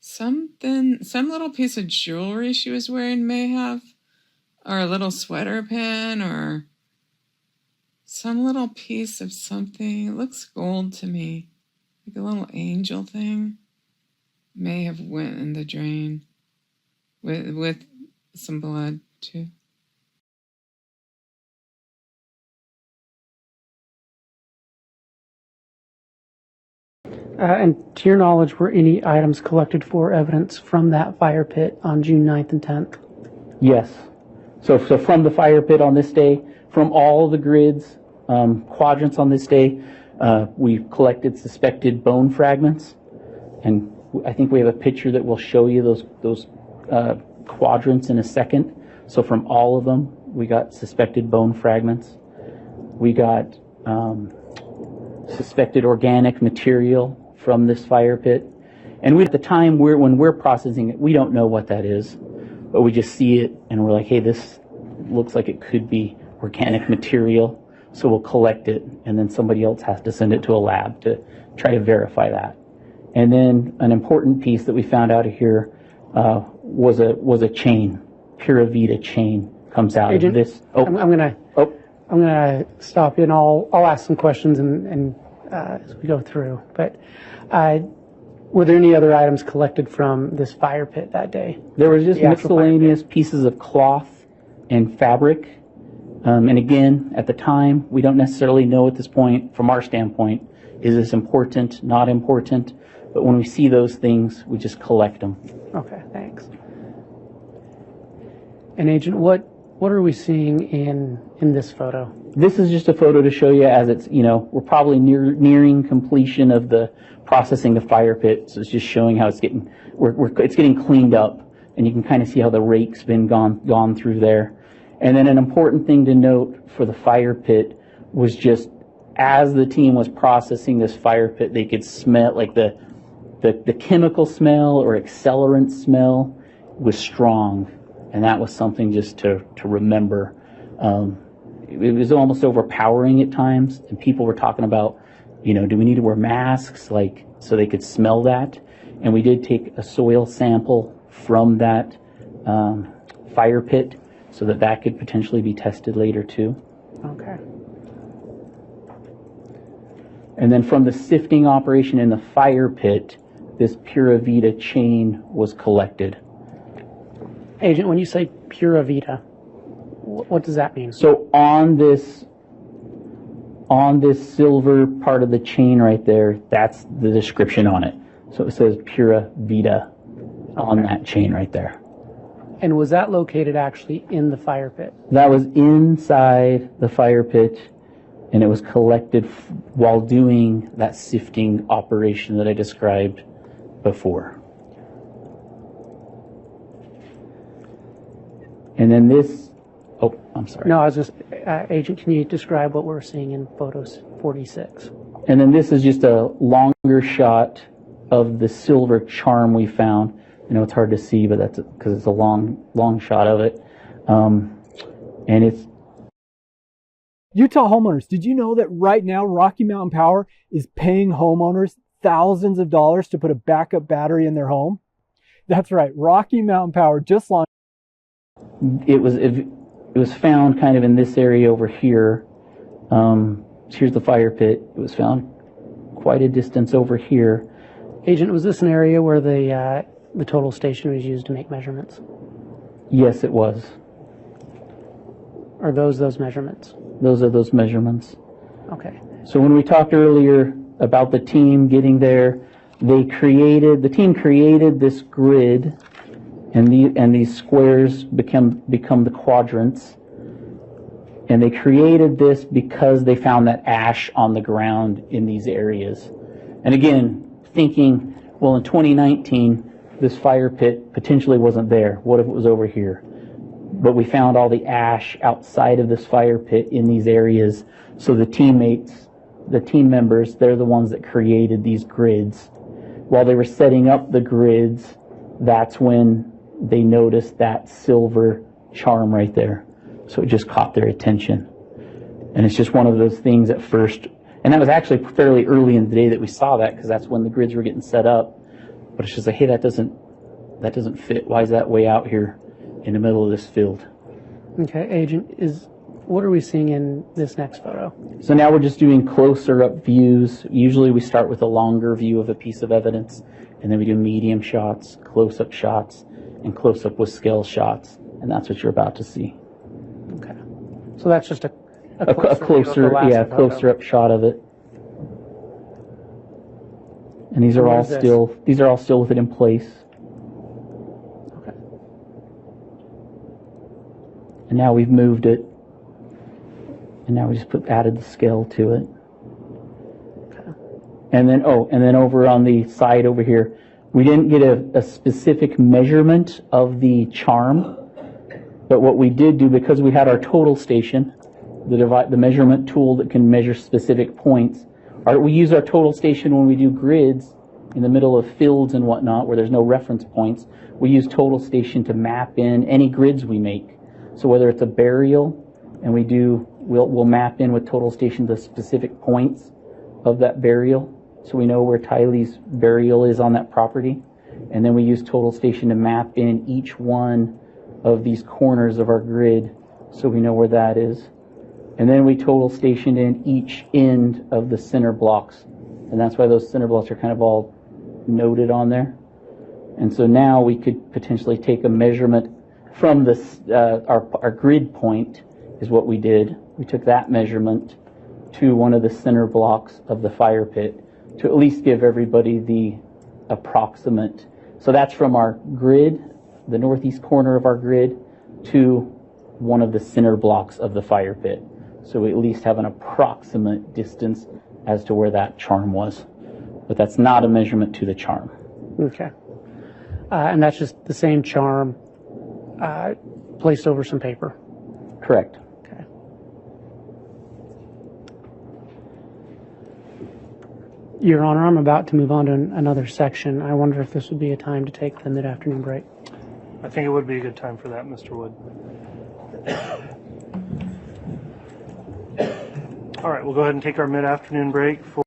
some little piece of jewelry she was wearing may have, or a little sweater pin, or some little piece of something. It looks gold to me, like a little angel thing. May have went in the drain with some blood too. And to your knowledge, were any items collected for evidence from that fire pit on June 9th and 10th? Yes. So from the fire pit on this day, from all the grids, quadrants on this day, we collected suspected bone fragments. And I think we have a picture that will show you those quadrants in a second. So from all of them, we got suspected bone fragments. We got suspected organic material from this fire pit. And at the time, when we're processing it, we don't know what that is, but we just see it and we're like, hey, this looks like it could be organic material, so we'll collect it, and then somebody else has to send it to a lab to try to verify that. And then an important piece that we found out of here was a chain, Pura Vida chain comes out Agent, of this. I'm gonna stop you, and I'll ask some questions and as we go through. But were there any other items collected from this fire pit that day? There was just miscellaneous pieces of cloth and fabric. And again, at the time, we don't necessarily know at this point, from our standpoint, is this important, not important? But when we see those things, we just collect them. Okay, thanks. And Agent, what are we seeing in this photo? This is just a photo to show you as it's, we're probably nearing completion of the processing the fire pit. So it's just showing how it's getting, it's getting cleaned up, and you can kind of see how the rake's been gone through there. And then an important thing to note for the fire pit was just as the team was processing this fire pit, they could smell, like the chemical smell or accelerant smell was strong. And that was something just to remember. It was almost overpowering at times, and people were talking about, do we need to wear masks, so they could smell that? And we did take a soil sample from that fire pit so that could potentially be tested later too. Okay. And then from the sifting operation in the fire pit, this Pura Vida chain was collected. Agent, when you say Pura Vida, what does that mean? So on this silver part of the chain right there, that's the description on it. So it says Pura Vida on that chain right there. And was that located actually in the fire pit? That was inside the fire pit, and it was collected while doing that sifting operation that I described before. And then this, I'm sorry. No, I was just, Agent, can you describe what we're seeing in photos 46? And then this is just a longer shot of the silver charm we found. It's hard to see, but that's because it's a long shot of it. And it's... Utah homeowners, did you know that right now Rocky Mountain Power is paying homeowners thousands of dollars to put a backup battery in their home? That's right, Rocky Mountain Power just launched. It was found kind of in this area over here. Here's the fire pit. It was found quite a distance over here. Agent, was this an area where the total station was used to make measurements? Yes, it was. Are those measurements? Those are those measurements. Okay. So when we talked earlier about the team getting there, the team created this grid, and these squares become the quadrants. And they created this because they found that ash on the ground in these areas. And again, thinking, well, in 2019, this fire pit potentially wasn't there. What if it was over here? But we found all the ash outside of this fire pit in these areas. So the team members, they're the ones that created these grids. While they were setting up the grids, that's when they noticed that silver charm right there. So it just caught their attention. And it's just one of those things at first. And that was actually fairly early in the day that we saw that, because that's when the grids were getting set up. But it's just like, hey, that doesn't fit. Why is that way out here in the middle of this field? Okay, Agent, what are we seeing in this next photo? So now we're just doing closer up views. Usually we start with a longer view of a piece of evidence, and then we do medium shots, close-up shots, and close-up with scale shots. And that's what you're about to see. Okay. So that's just a closer up shot of it. And these are all still with it in place. Okay. And now we've moved it. And now we just added the scale to it. Okay. And then over on the side over here, we didn't get a specific measurement of the charm, but what we did do, because we had our total station, the measurement tool that can measure specific points, we use our total station when we do grids in the middle of fields and whatnot where there's no reference points. We use total station to map in any grids we make. So whether it's a burial, and we'll map in with total station the specific points of that burial, so we know where Tylee's burial is on that property. And then we use total station to map in each one of these corners of our grid, so we know where that is. And then we total stationed in each end of the center blocks. And that's why those center blocks are kind of all noted on there. And so now we could potentially take a measurement from this, our grid point is what we did. We took that measurement to one of the center blocks of the fire pit to at least give everybody the approximate. So that's from our grid, the northeast corner of our grid, to one of the center blocks of the fire pit. So we at least have an approximate distance as to where that charm was. But that's not a measurement to the charm. Okay. And that's just the same charm placed over some paper. Correct. Okay. Your Honor, I'm about to move on to another section. I wonder if this would be a time to take the mid-afternoon break. I think it would be a good time for that, Mr. Wood. All right, we'll go ahead and take our mid-afternoon break for